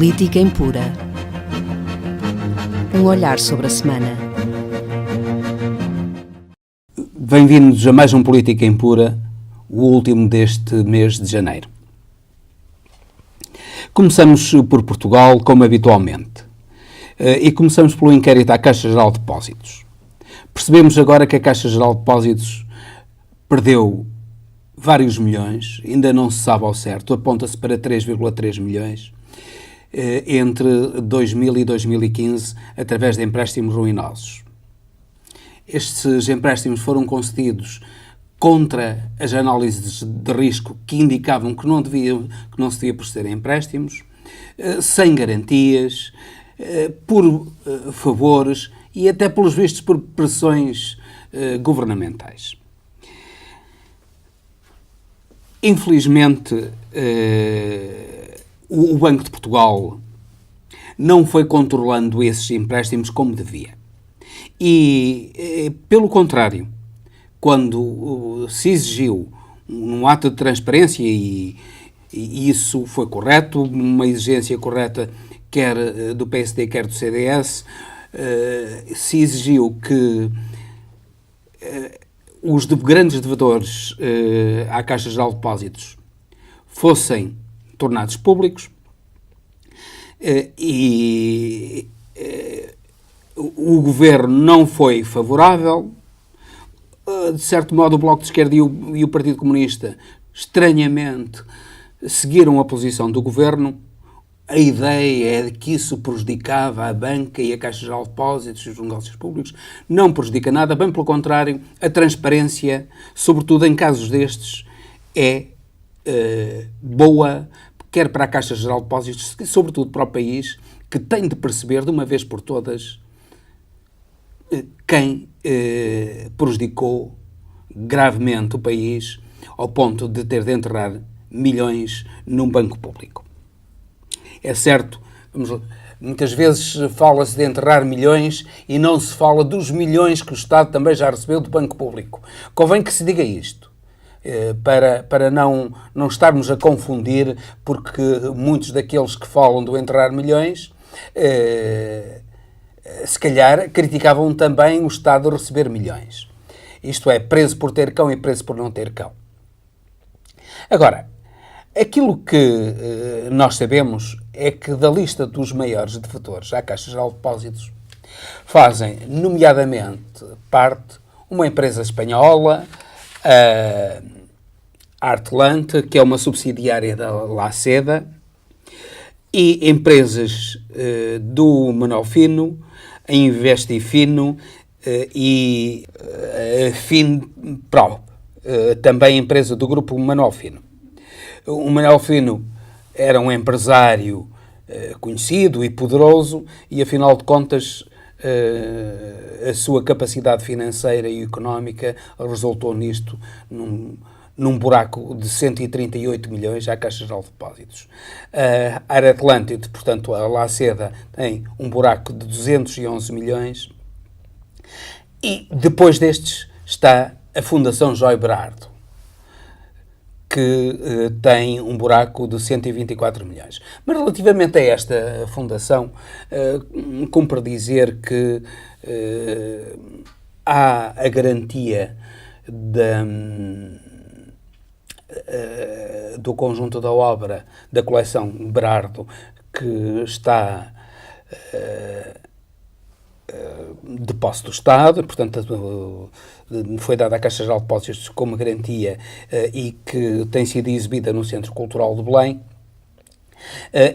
Política Impura. Um olhar sobre a semana. Bem-vindos a mais um Política Impura, o último deste mês de janeiro. Começamos por Portugal, como habitualmente. E começamos pelo inquérito à Caixa Geral de Depósitos. Percebemos agora que a Caixa Geral de Depósitos perdeu vários milhões, ainda não se sabe ao certo, aponta-se para 3,3 milhões, entre 2000 e 2015, através de empréstimos ruinosos. Estes empréstimos foram concedidos contra as análises de risco que indicavam que não se devia proceder a empréstimos, sem garantias, por favores e até, pelos vistos, por pressões governamentais. Infelizmente, o Banco de Portugal não foi controlando esses empréstimos como devia. E, pelo contrário, quando se exigiu um ato de transparência, e isso foi correto, uma exigência correta quer do PSD, quer do CDS, se exigiu que os grandes devedores à Caixa Geral de Depósitos fossem tornados públicos, e o governo não foi favorável. De certo modo, o Bloco de Esquerda e o Partido Comunista, estranhamente, seguiram a posição do governo. A ideia é de que isso prejudicava a banca e a Caixa Geral de Depósitos e os negócios públicos. Não prejudica nada, bem pelo contrário, a transparência, sobretudo em casos destes, é boa, quer para a Caixa Geral de Depósitos, sobretudo para o país, que tem de perceber de uma vez por todas quem prejudicou gravemente o país ao ponto de ter de enterrar milhões num banco público. É certo, muitas vezes fala-se de enterrar milhões e não se fala dos milhões que o Estado também já recebeu do banco público. Convém que se diga isto, para não estarmos a confundir, porque muitos daqueles que falam do enterrar milhões se calhar criticavam também o Estado receber milhões. Isto é, preso por ter cão e preso por não ter cão. Agora, aquilo que nós sabemos é que da lista dos maiores devedores à Caixa Geral de Depósitos fazem, nomeadamente, parte uma empresa espanhola, a Artelante, que é uma subsidiária da Laceda, e empresas do Manuel Fino, a Investifino e a Finpro, também empresa do grupo Manuel Fino. O Manuel Fino era um empresário conhecido e poderoso e, afinal de contas, a sua capacidade financeira e económica resultou nisto, num buraco de 138 milhões à Caixa Geral de Depósitos. A Área Atlântida, portanto, a Laceda, tem um buraco de 211 milhões. E depois destes está a Fundação Joy Berardo, que tem um buraco de 124 milhões. Mas relativamente a esta fundação, cumpre dizer que há a garantia do conjunto da obra da coleção Berardo, que está de posse do Estado, portanto foi dada à Caixa Geral de Depósitos como garantia e que tem sido exibida no Centro Cultural de Belém,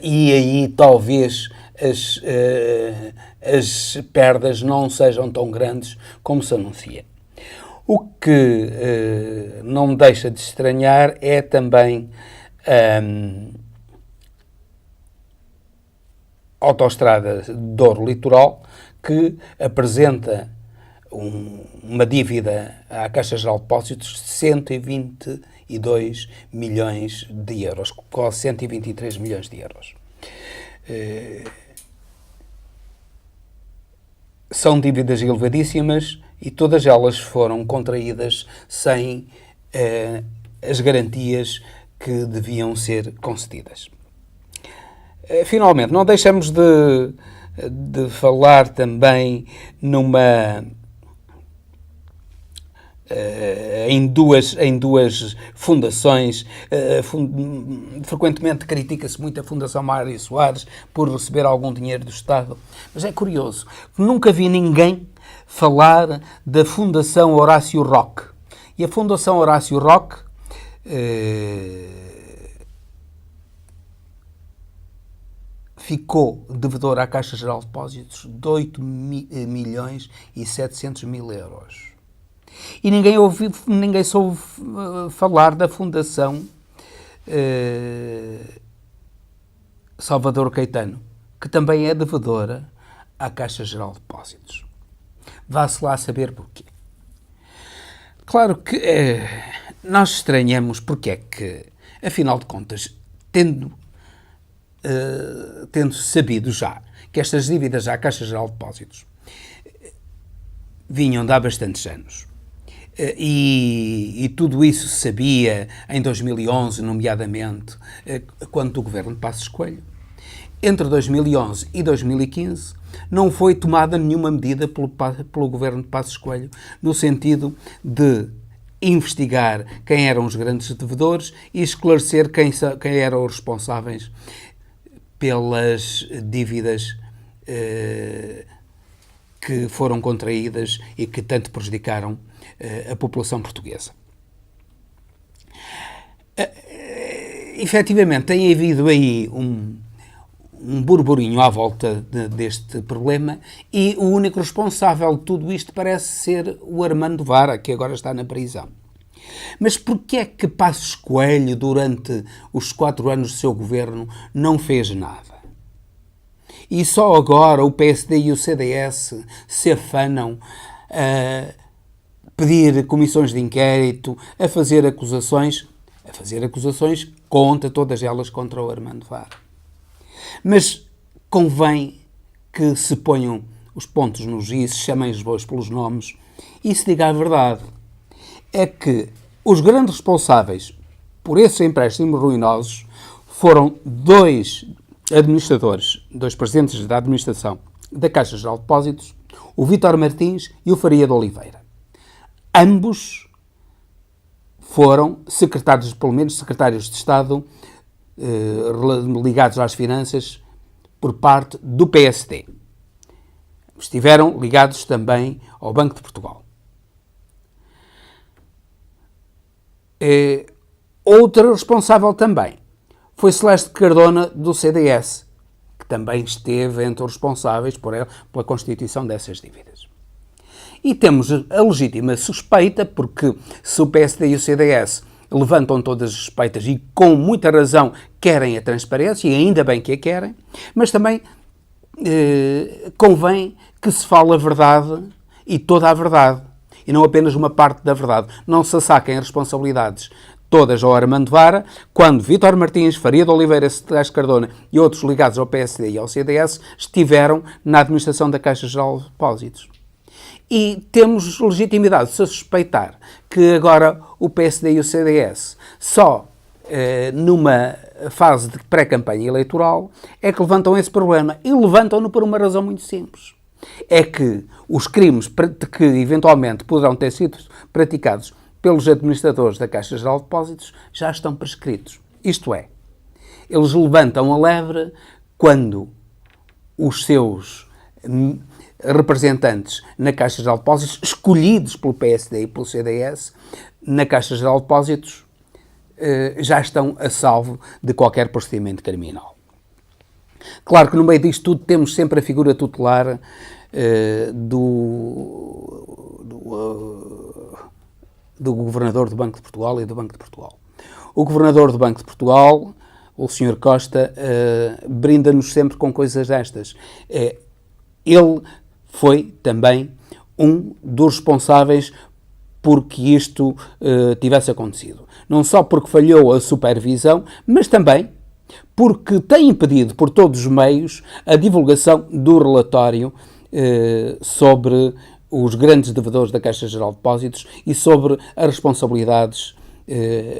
e aí talvez as perdas não sejam tão grandes como se anuncia. O que não me deixa de estranhar é também a Autostrada Douro Litoral, que apresenta uma dívida à Caixa Geral de Depósitos de 122 milhões de euros, quase 123 milhões de euros. São dívidas elevadíssimas e todas elas foram contraídas sem as garantias que deviam ser concedidas. Finalmente, não deixamos de falar também em duas fundações. Frequentemente critica-se muito a Fundação Mário Soares por receber algum dinheiro do Estado, mas é curioso, nunca vi ninguém falar da Fundação Horácio Roque. E a Fundação Horácio Roque ficou devedora à Caixa Geral de Depósitos de 8.700.000 euros. E ninguém soube falar da Fundação Salvador Caetano, que também é devedora à Caixa Geral de Depósitos. Vá-se lá saber porquê. Claro que nós estranhamos porque é que, afinal de contas, tendo sabido já que estas dívidas à Caixa Geral de Depósitos vinham de há bastantes anos, e tudo isso se sabia em 2011, nomeadamente, quando do governo de Passos Coelho, entre 2011 e 2015 não foi tomada nenhuma medida pelo governo de Passos Coelho no sentido de investigar quem eram os grandes devedores e esclarecer quem eram os responsáveis pelas dívidas que foram contraídas e que tanto prejudicaram a população portuguesa. Efetivamente, tem havido aí um burburinho à volta deste problema e o único responsável de tudo isto parece ser o Armando Vara, que agora está na prisão. Mas porquê é que Passos Coelho, durante os 4 anos do seu governo, não fez nada? E só agora o PSD e o CDS se afanam a pedir comissões de inquérito, a fazer acusações contra, todas elas contra o Armando Vara. Mas convém que se ponham os pontos nos is, se chamem os bois pelos nomes e se diga a verdade. É que os grandes responsáveis por esses empréstimos ruinosos foram 2 administradores, 2 presidentes da administração da Caixa Geral de Depósitos, o Vítor Martins e o Faria de Oliveira. Ambos foram secretários, pelo menos secretários de Estado, ligados às finanças por parte do PSD. Estiveram ligados também ao Banco de Portugal. Outro responsável também foi Celeste Cardona, do CDS, que também esteve entre os responsáveis pela constituição dessas dívidas. E temos a legítima suspeita, porque se o PSD e o CDS levantam todas as suspeitas e com muita razão querem a transparência, e ainda bem que a querem, mas também convém que se fale a verdade e toda a verdade, e não apenas uma parte da verdade. Não se saquem as responsabilidades todas ao Armando Vara, quando Vítor Martins, Faria de Oliveira, Celeste Cardona e outros ligados ao PSD e ao CDS estiveram na administração da Caixa Geral de Depósitos. E temos legitimidade de se suspeitar que agora o PSD e o CDS, só numa fase de pré-campanha eleitoral, é que levantam esse problema. E levantam-no por uma razão muito simples. É que os crimes que eventualmente poderão ter sido praticados pelos administradores da Caixa Geral de Depósitos já estão prescritos. Isto é, eles levantam a lebre quando os seus representantes na Caixa Geral de Depósitos, escolhidos pelo PSD e pelo CDS, na Caixa Geral de Depósitos, já estão a salvo de qualquer procedimento criminal. Claro que no meio disto tudo temos sempre a figura tutelar do Governador do Banco de Portugal e do Banco de Portugal. O Governador do Banco de Portugal, o Sr. Costa, brinda-nos sempre com coisas destas. Ele foi também um dos responsáveis por que isto tivesse acontecido. Não só porque falhou a supervisão, mas também porque tem impedido por todos os meios a divulgação do relatório sobre os grandes devedores da Caixa Geral de Depósitos e sobre as responsabilidades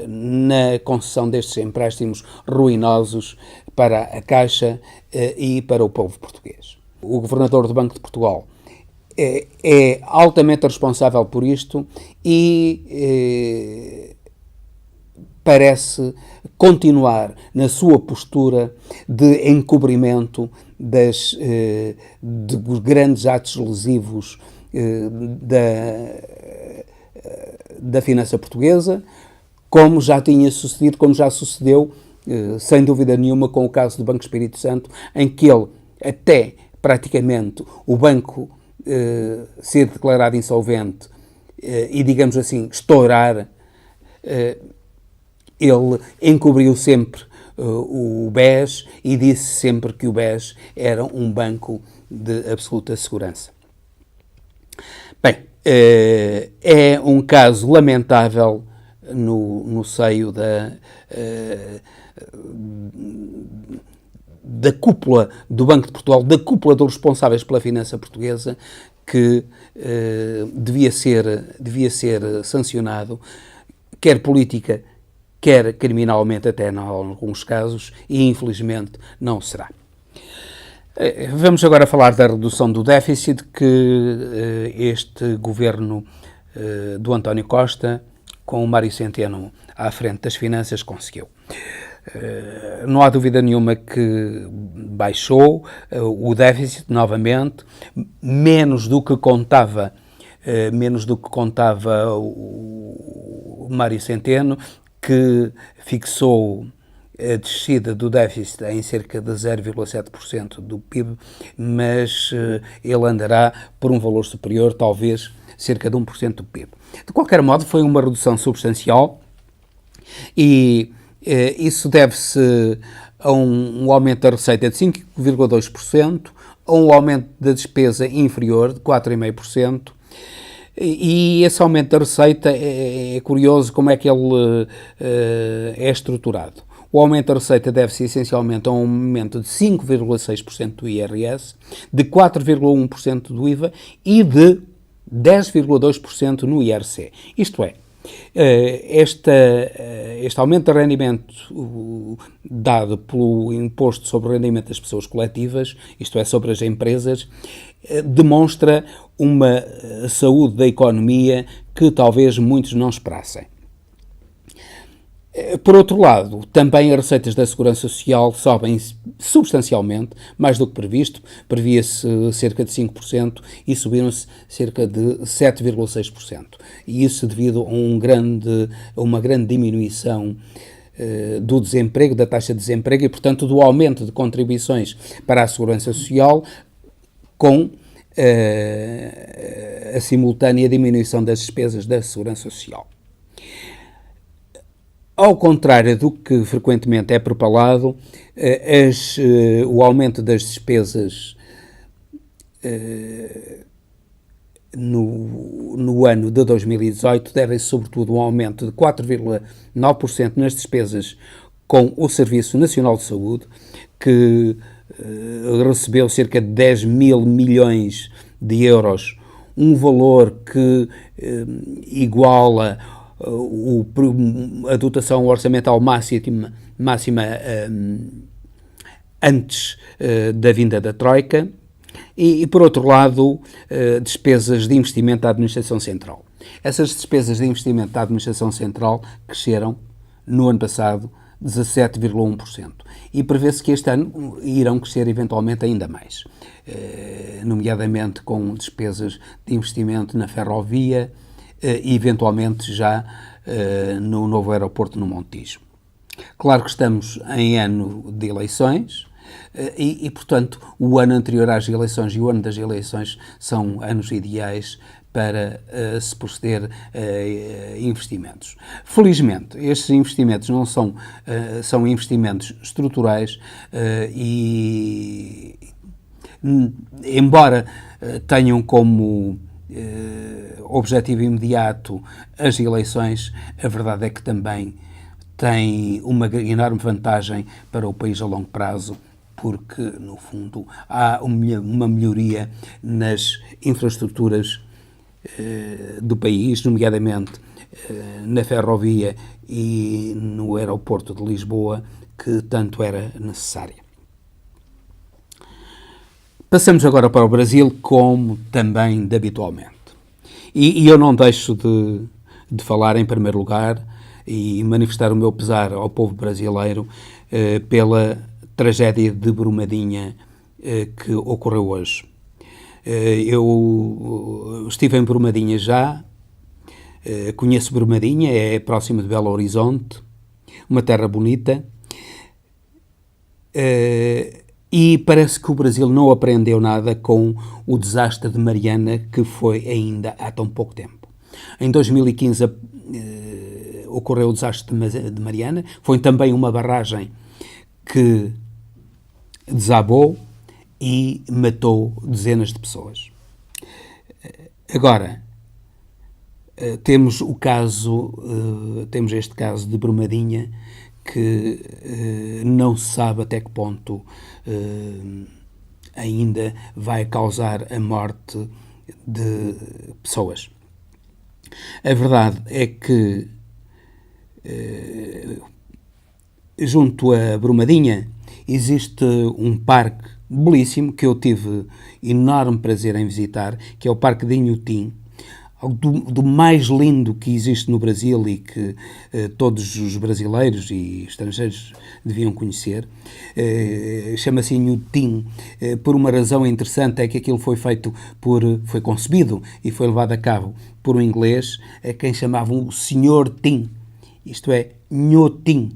na concessão destes empréstimos ruinosos para a Caixa e para o povo português. O governador do Banco de Portugal é altamente responsável por isto e parece continuar na sua postura de encobrimento dos grandes atos lesivos da finança portuguesa, como já tinha sucedido, como já sucedeu, sem dúvida nenhuma, com o caso do Banco Espírito Santo, em que ele, até praticamente o banco ser declarado insolvente e, digamos assim, estourar, ele encobriu sempre o BES e disse sempre que o BES era um banco de absoluta segurança. Bem, é um caso lamentável no seio da cúpula do Banco de Portugal, da cúpula dos responsáveis pela finança portuguesa, que devia ser sancionado, quer política, quer criminalmente, até em alguns casos, e infelizmente não será. Vamos agora falar da redução do déficit que este governo do António Costa, com o Mário Centeno à frente das finanças, conseguiu. Não há dúvida nenhuma que baixou o déficit novamente, menos do que contava o Mário Centeno, que fixou a descida do déficit em cerca de 0,7% do PIB, mas ele andará por um valor superior, talvez cerca de 1% do PIB. De qualquer modo, foi uma redução substancial e isso deve-se a um aumento da receita de 5,2%, a um aumento da despesa inferior de 4,5%, e esse aumento da receita é curioso como é que ele é estruturado. O aumento da receita deve-se essencialmente a um aumento de 5,6% do IRS, de 4,1% do IVA e de 10,2% no IRC. Isto é, este aumento de rendimento dado pelo imposto sobre o rendimento das pessoas coletivas, isto é, sobre as empresas, demonstra uma saúde da economia que talvez muitos não esperassem. Por outro lado, também as receitas da Segurança Social sobem substancialmente, mais do que previsto. Previa-se cerca de 5% e subiram-se cerca de 7,6%. E isso devido a uma grande diminuição do desemprego, da taxa de desemprego e, portanto, do aumento de contribuições para a Segurança Social com a simultânea diminuição das despesas da Segurança Social. Ao contrário do que frequentemente é propalado, o aumento das despesas no ano de 2018 deve-se sobretudo a um aumento de 4,9% nas despesas com o Serviço Nacional de Saúde, que recebeu cerca de 10 mil milhões de euros, um valor que iguala a dotação orçamental máxima antes da vinda da Troika e, por outro lado, despesas de investimento da Administração Central. Essas despesas de investimento da Administração Central cresceram, no ano passado, 17,1%. E prevê-se que este ano irão crescer eventualmente ainda mais, nomeadamente com despesas de investimento na ferrovia, e eventualmente já no novo aeroporto no Montijo. Claro que estamos em ano de eleições e, portanto, o ano anterior às eleições e o ano das eleições são anos ideais para se proceder a investimentos. Felizmente, estes investimentos não são investimentos estruturais e, embora tenham como objetivo imediato as eleições, a verdade é que também tem uma enorme vantagem para o país a longo prazo, porque, no fundo, há uma melhoria nas infraestruturas do país, nomeadamente na ferrovia e no aeroporto de Lisboa, que tanto era necessária. Passamos agora para o Brasil, como também de habitualmente. E eu não deixo de falar, em primeiro lugar, e manifestar o meu pesar ao povo brasileiro pela tragédia de Brumadinho que ocorreu hoje. Eu estive em Brumadinho já, conheço Brumadinho, é próximo de Belo Horizonte, uma terra bonita, e parece que o Brasil não aprendeu nada com o desastre de Mariana, que foi ainda há tão pouco tempo. Em 2015 ocorreu o desastre de Mariana, foi também uma barragem que desabou e matou dezenas de pessoas. Agora, temos este caso de Brumadinho, que não se sabe até que ponto ainda vai causar a morte de pessoas. A verdade é que junto a Brumadinho existe um parque belíssimo que eu tive enorme prazer em visitar, que é o Parque de Inhotim, do mais lindo que existe no Brasil e que todos os brasileiros e estrangeiros deviam conhecer. Chama-se Inhotim por uma razão interessante, é que aquilo foi concebido e foi levado a cabo por um inglês a quem chamavam o Sr. Tim, isto é, Inhotim,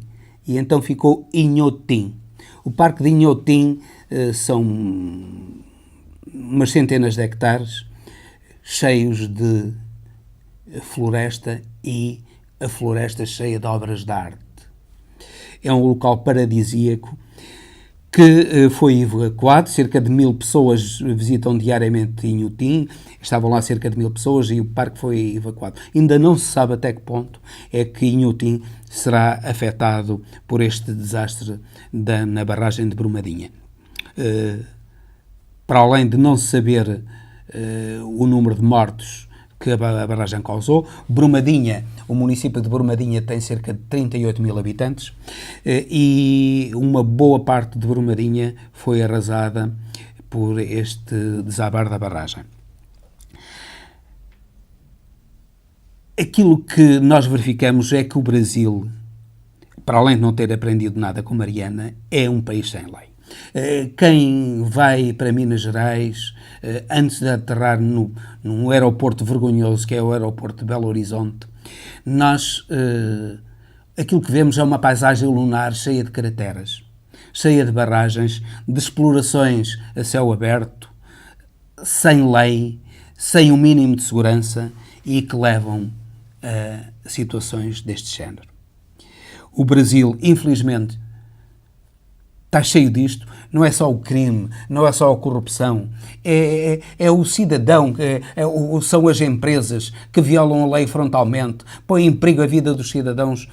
e então ficou Inhotim. O Parque de Inhotim são umas centenas de hectares cheios de floresta, e a floresta cheia de obras de arte. É um local paradisíaco que foi evacuado. Cerca de 1000 pessoas visitam diariamente Inhotim, estavam lá cerca de 1000 pessoas e o parque foi evacuado. Ainda não se sabe até que ponto é que Inhotim será afetado por este desastre na barragem de Brumadinho. Para além de não se saber o número de mortos que a barragem causou, Brumadinho, o município de Brumadinho tem cerca de 38.000 habitantes e uma boa parte de Brumadinho foi arrasada por este desabar da barragem. Aquilo que nós verificamos é que o Brasil, para além de não ter aprendido nada com Mariana, é um país sem lei. Quem vai para Minas Gerais, antes de aterrar num aeroporto vergonhoso, que é o aeroporto de Belo Horizonte, aquilo que vemos é uma paisagem lunar cheia de crateras, cheia de barragens, de explorações a céu aberto, sem lei, sem o mínimo de segurança e que levam a situações deste género. O Brasil, infelizmente, está cheio disto. Não é só o crime, não é só a corrupção, é o cidadão, são as empresas que violam a lei frontalmente, põem em perigo a vida dos cidadãos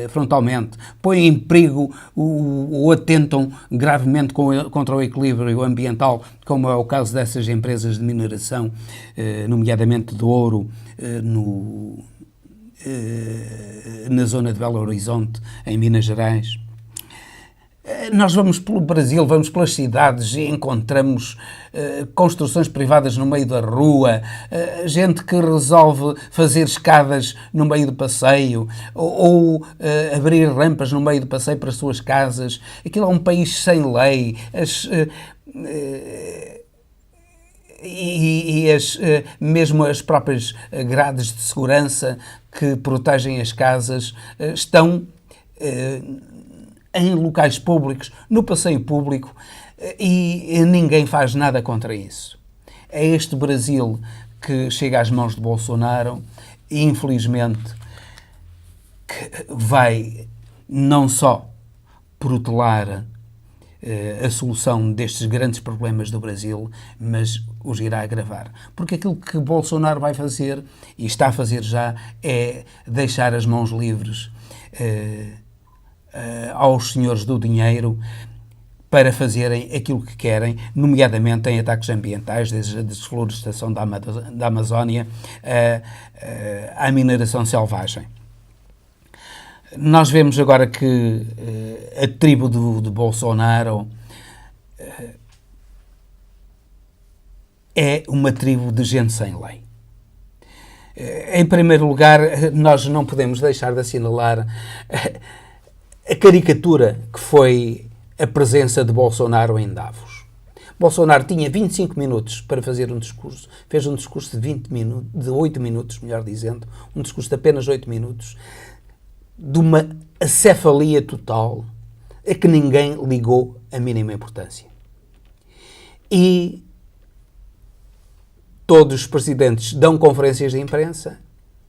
frontalmente, põem em perigo ou atentam gravemente contra o equilíbrio ambiental, como é o caso dessas empresas de mineração, nomeadamente de ouro, na zona de Belo Horizonte, em Minas Gerais. Nós vamos pelo Brasil, vamos pelas cidades e encontramos construções privadas no meio da rua, gente que resolve fazer escadas no meio do passeio ou abrir rampas no meio do passeio para as suas casas. Aquilo é um país sem lei. Mesmo as próprias grades de segurança que protegem as casas estão em locais públicos, no passeio público, e ninguém faz nada contra isso. É este Brasil que chega às mãos de Bolsonaro e, infelizmente, que vai não só protelar a solução destes grandes problemas do Brasil, mas os irá agravar. Porque aquilo que Bolsonaro vai fazer, e está a fazer já, é deixar as mãos livres aos senhores do dinheiro para fazerem aquilo que querem, nomeadamente em ataques ambientais, desde a desflorestação da Amazónia à mineração selvagem. Nós vemos agora que a tribo de Bolsonaro é uma tribo de gente sem lei. Em primeiro lugar, nós não podemos deixar de assinalar a caricatura que foi a presença de Bolsonaro em Davos. Bolsonaro tinha 25 minutos para fazer um discurso, fez um discurso de 20 minutos, de 8 minutos, melhor dizendo, um discurso de apenas 8 minutos, de uma acefalia total a que ninguém ligou a mínima importância. E todos os presidentes dão conferências de imprensa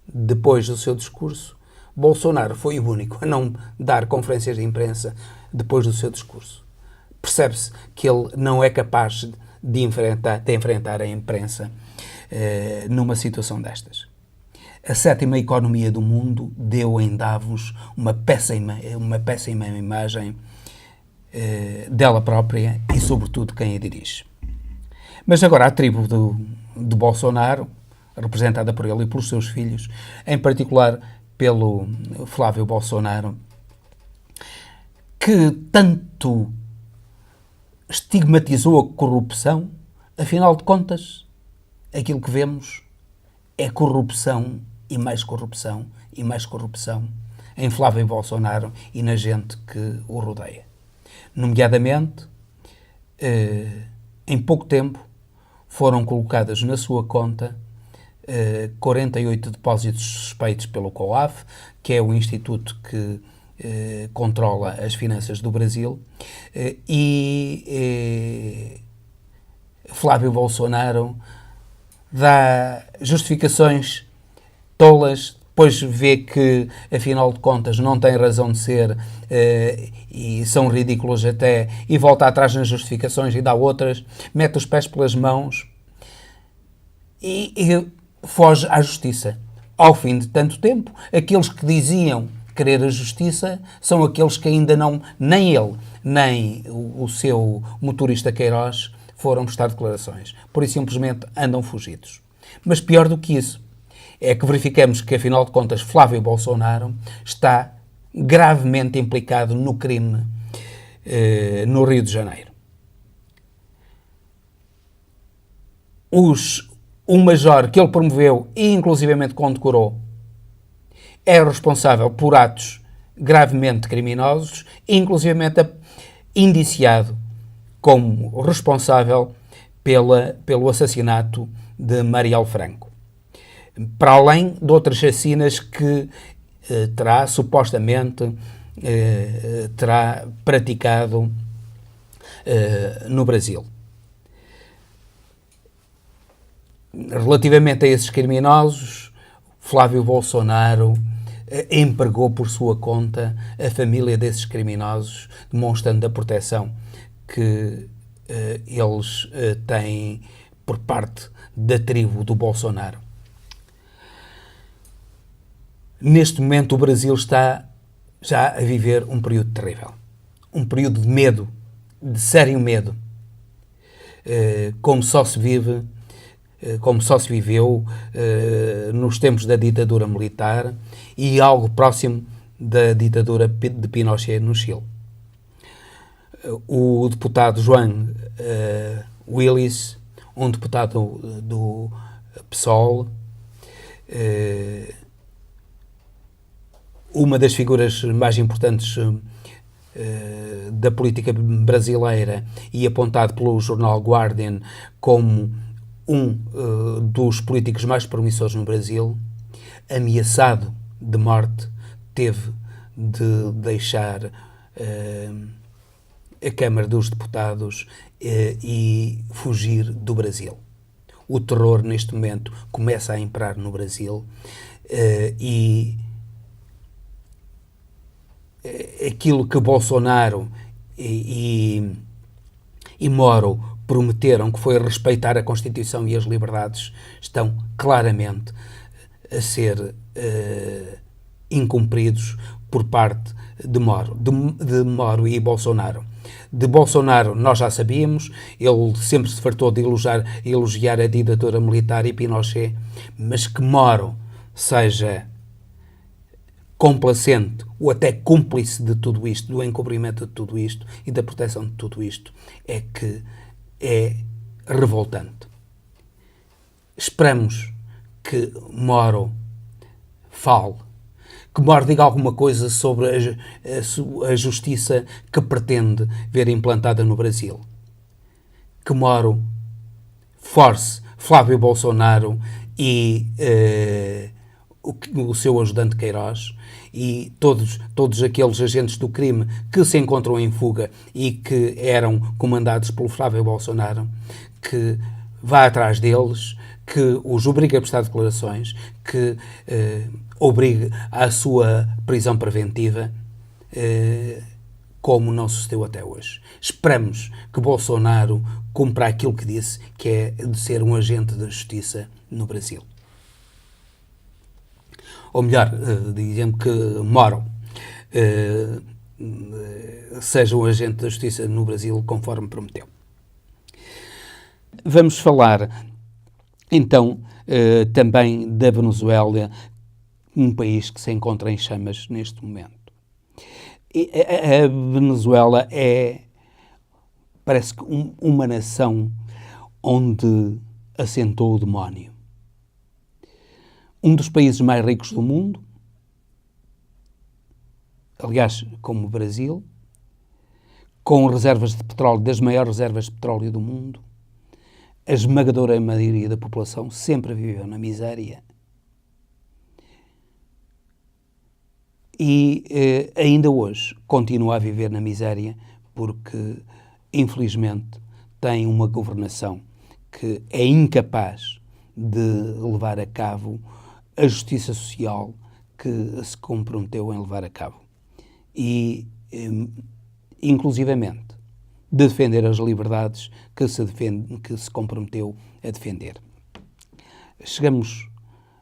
depois do seu discurso. Bolsonaro foi o único a não dar conferências de imprensa depois do seu discurso. Percebe-se que ele não é capaz de enfrentar a imprensa numa situação destas. A sétima economia do mundo deu em Davos uma péssima imagem dela própria e, sobretudo, quem a dirige. Mas agora a tribo de Bolsonaro, representada por ele e pelos seus filhos, em particular pelo Flávio Bolsonaro, que tanto estigmatizou a corrupção, afinal de contas, aquilo que vemos é corrupção e mais corrupção e mais corrupção em Flávio Bolsonaro e na gente que o rodeia. Nomeadamente, em pouco tempo, foram colocadas na sua conta 48 depósitos suspeitos pelo COAF, que é o instituto que controla as finanças do Brasil, e Flávio Bolsonaro dá justificações tolas, depois vê que, afinal de contas, não tem razão de ser e são ridículos até, e volta atrás nas justificações e dá outras, mete os pés pelas mãos e foge à justiça. Ao fim de tanto tempo, aqueles que diziam querer a justiça são aqueles que ainda não, nem ele, nem o seu motorista Queiroz foram prestar declarações. Por isso, simplesmente andam fugidos. Mas pior do que isso, é que verificamos que, afinal de contas, Flávio Bolsonaro está gravemente implicado no crime no Rio de Janeiro. O major que ele promoveu e inclusivamente condecorou é responsável por atos gravemente criminosos, inclusivamente indiciado como responsável pelo assassinato de Marielle Franco. Para além de outras chacinas que supostamente terá praticado no Brasil. Relativamente a esses criminosos, Flávio Bolsonaro empregou por sua conta a família desses criminosos, demonstrando a proteção que eles têm por parte da tribo do Bolsonaro. Neste momento, o Brasil está já a viver um período terrível. Um período de medo, de sério medo, como só se viveu nos tempos da ditadura militar e algo próximo da ditadura de Pinochet no Chile. O deputado João Willis, um deputado do PSOL, uma das figuras mais importantes da política brasileira e apontado pelo jornal Guardian como um dos políticos mais promissores no Brasil, ameaçado de morte, teve de deixar a Câmara dos Deputados e fugir do Brasil. O terror, neste momento, começa a imperar no Brasil e aquilo que Bolsonaro e Moro prometeram, que foi respeitar a Constituição e as liberdades, estão claramente a ser incumpridos por parte de Moro e Bolsonaro. De Bolsonaro nós já sabíamos, ele sempre se fartou de elogiar a ditadura militar e Pinochet, mas que Moro seja complacente ou até cúmplice de tudo isto, do encobrimento de tudo isto e da proteção de tudo isto, é que é revoltante. Esperamos que Moro fale, que Moro diga alguma coisa sobre a justiça que pretende ver implantada no Brasil. Que Moro force Flávio Bolsonaro e o seu ajudante Queiroz e todos aqueles agentes do crime que se encontram em fuga e que eram comandados pelo Flávio Bolsonaro, que vá atrás deles, que os obrigue a prestar declarações, que obrigue à sua prisão preventiva, como não sucedeu até hoje. Esperamos que Bolsonaro cumpra aquilo que disse, que é de ser um agente da justiça no Brasil. Ou melhor, dizendo que Moro seja um agente da justiça no Brasil, conforme prometeu. Vamos falar, então, também da Venezuela, um país que se encontra em chamas neste momento. A Venezuela parece que uma nação onde assentou o demónio. Um dos países mais ricos do mundo, aliás, como o Brasil, com reservas de petróleo, das maiores reservas de petróleo do mundo, a esmagadora maioria da população sempre viveu na miséria. E ainda hoje continua a viver na miséria porque, infelizmente, tem uma governação que é incapaz de levar a cabo a justiça social que se comprometeu em levar a cabo. E, inclusivamente, defender as liberdades que se comprometeu a defender. Chegamos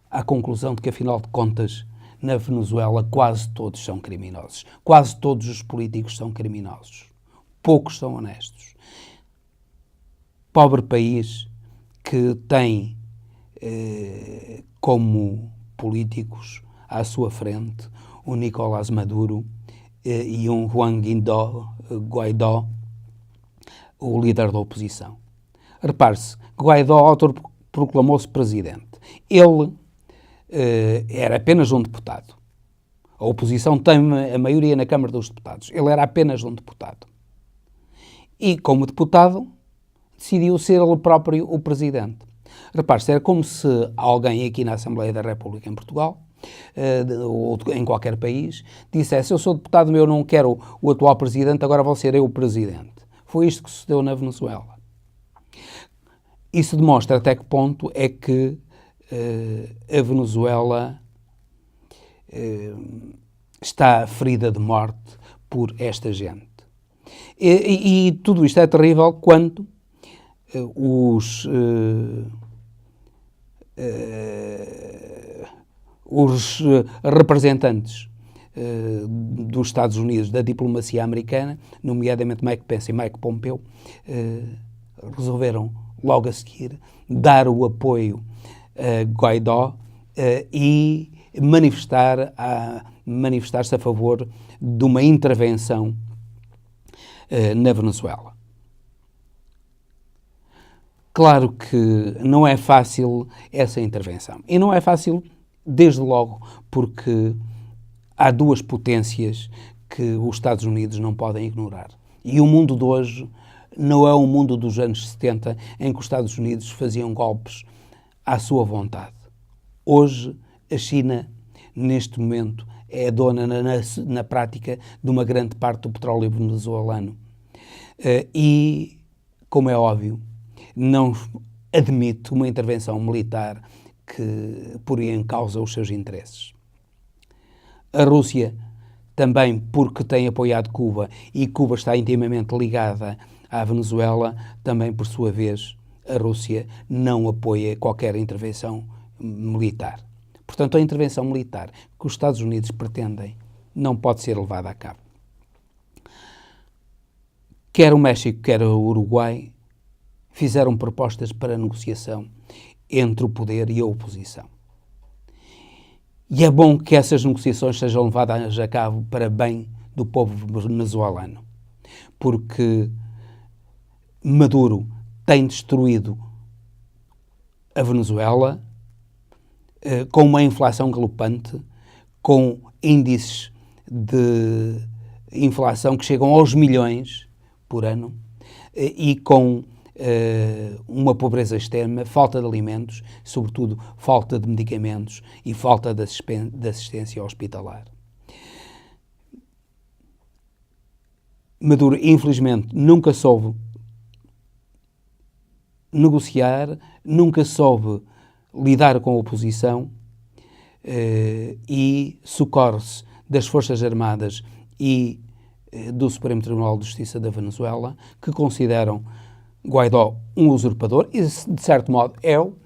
à conclusão de que, afinal de contas, na Venezuela quase todos são criminosos. Quase todos os políticos são criminosos. Poucos são honestos. Pobre país que tem como políticos à sua frente o Nicolás Maduro e um Juan Guaidó, o líder da oposição. Repare-se, Guaidó autoproclamou-se presidente. Ele era apenas um deputado. A oposição tem a maioria na Câmara dos Deputados. Ele era apenas um deputado. E, como deputado, decidiu ser ele próprio o presidente. Repare-se, era como se alguém aqui na Assembleia da República em Portugal, ou em qualquer país, dissesse: eu sou deputado, mas eu não quero o atual presidente, agora vou ser eu o presidente. Foi isto que sucedeu na Venezuela. Isso demonstra até que ponto é que a Venezuela está ferida de morte por esta gente. E tudo isto é terrível quando os representantes dos Estados Unidos, da diplomacia americana, nomeadamente Mike Pence e Mike Pompeo, resolveram logo a seguir dar o apoio a Guaidó e manifestar-se a favor de uma intervenção na Venezuela. Claro que não é fácil essa intervenção. E não é fácil, desde logo, porque há duas potências que os Estados Unidos não podem ignorar. E o mundo de hoje não é o mundo dos anos 70, em que os Estados Unidos faziam golpes à sua vontade. Hoje, a China, neste momento, é a dona na prática de uma grande parte do petróleo venezuelano. E, como é óbvio, não admite uma intervenção militar que poria em causa os seus interesses. A Rússia, também porque tem apoiado Cuba, e Cuba está intimamente ligada à Venezuela, também, por sua vez, a Rússia não apoia qualquer intervenção militar. Portanto, a intervenção militar que os Estados Unidos pretendem não pode ser levada a cabo. quer o México, quer o Uruguai, fizeram propostas para negociação entre o poder e a oposição. E é bom que essas negociações sejam levadas a cabo para bem do povo venezuelano, porque Maduro tem destruído a Venezuela com uma inflação galopante, com índices de inflação que chegam aos milhões por ano e com uma pobreza extrema, falta de alimentos, sobretudo falta de medicamentos e falta de assistência hospitalar. Maduro, infelizmente, nunca soube negociar, nunca soube lidar com a oposição e socorre-se das Forças Armadas e do Supremo Tribunal de Justiça da Venezuela, que consideram Guaidó um usurpador, e de certo modo é-o,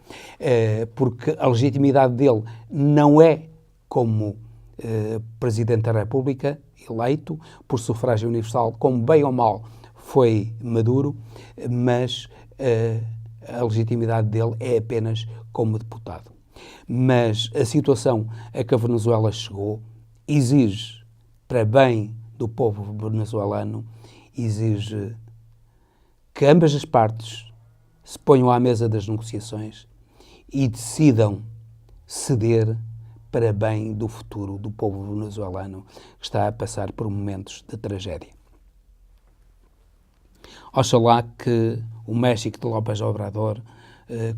porque a legitimidade dele não é como Presidente da República, eleito por sufrágio universal, como bem ou mal foi Maduro, mas a legitimidade dele é apenas como deputado. Mas a situação a que a Venezuela chegou exige, para bem do povo venezuelano, exige que ambas as partes se ponham à mesa das negociações e decidam ceder para bem do futuro do povo venezuelano que está a passar por momentos de tragédia. Oxalá que o México de López Obrador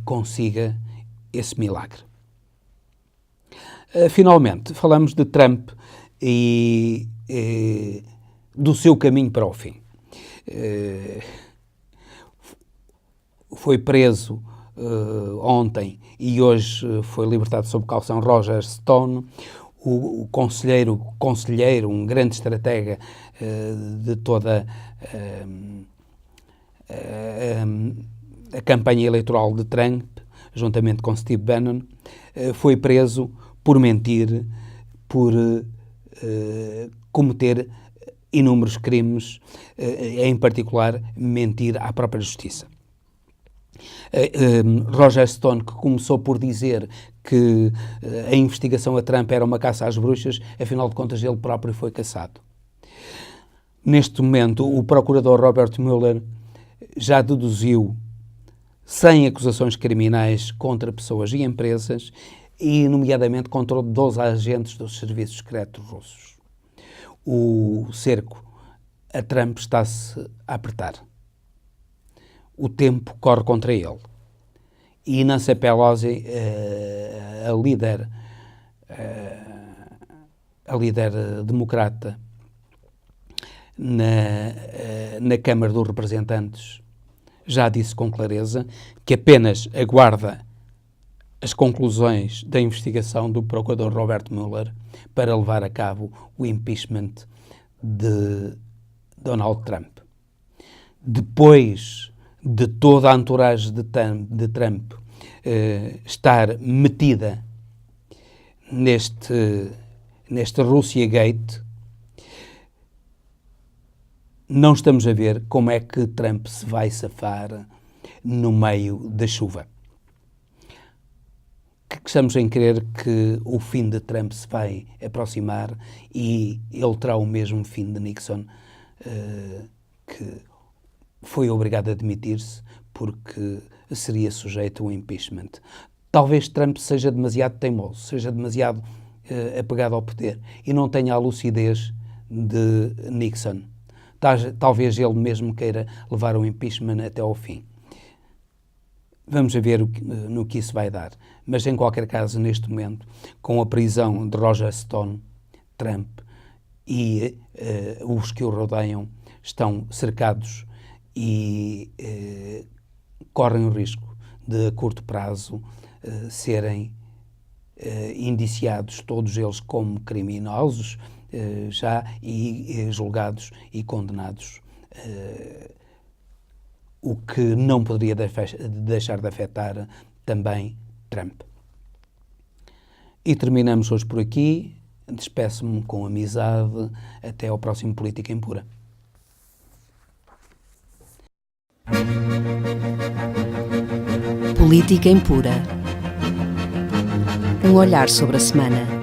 consiga esse milagre. Finalmente, falamos de Trump e do seu caminho para o fim. Foi preso ontem e hoje foi libertado sob caução Roger Stone, o conselheiro, um grande estratega de toda a campanha eleitoral de Trump, juntamente com Steve Bannon, foi preso por mentir, por cometer inúmeros crimes, em particular mentir à própria justiça. Roger Stone, que começou por dizer que a investigação a Trump era uma caça às bruxas, afinal de contas ele próprio foi caçado. Neste momento, o procurador Robert Mueller já deduziu 100 acusações criminais contra pessoas e empresas, e nomeadamente contra 12 agentes dos serviços secretos russos. O cerco a Trump está-se a apertar. O tempo corre contra ele. E Nancy Pelosi, a líder democrata na Câmara dos Representantes, já disse com clareza que apenas aguarda as conclusões da investigação do procurador Robert Mueller para levar a cabo o impeachment de Donald Trump. Depois de toda a entourage de Trump estar metida neste Russia Gate, não estamos a ver como é que Trump se vai safar no meio da chuva. Que estamos em crer que o fim de Trump se vai aproximar e ele terá o mesmo fim de Nixon, que foi obrigado a demitir-se porque seria sujeito a um impeachment. Talvez Trump seja demasiado teimoso, seja demasiado apegado ao poder e não tenha a lucidez de Nixon. Talvez ele mesmo queira levar o impeachment até ao fim. Vamos ver no que isso vai dar. Mas, em qualquer caso, neste momento, com a prisão de Roger Stone, Trump e os que o rodeiam estão cercados e correm o risco de, a curto prazo, serem indiciados, todos eles como criminosos, já e julgados e condenados, o que não poderia deixar de afetar também Trump. E terminamos hoje por aqui. Despeço-me com amizade. Até ao próximo Política Impura. Política Impura. Um olhar sobre a semana.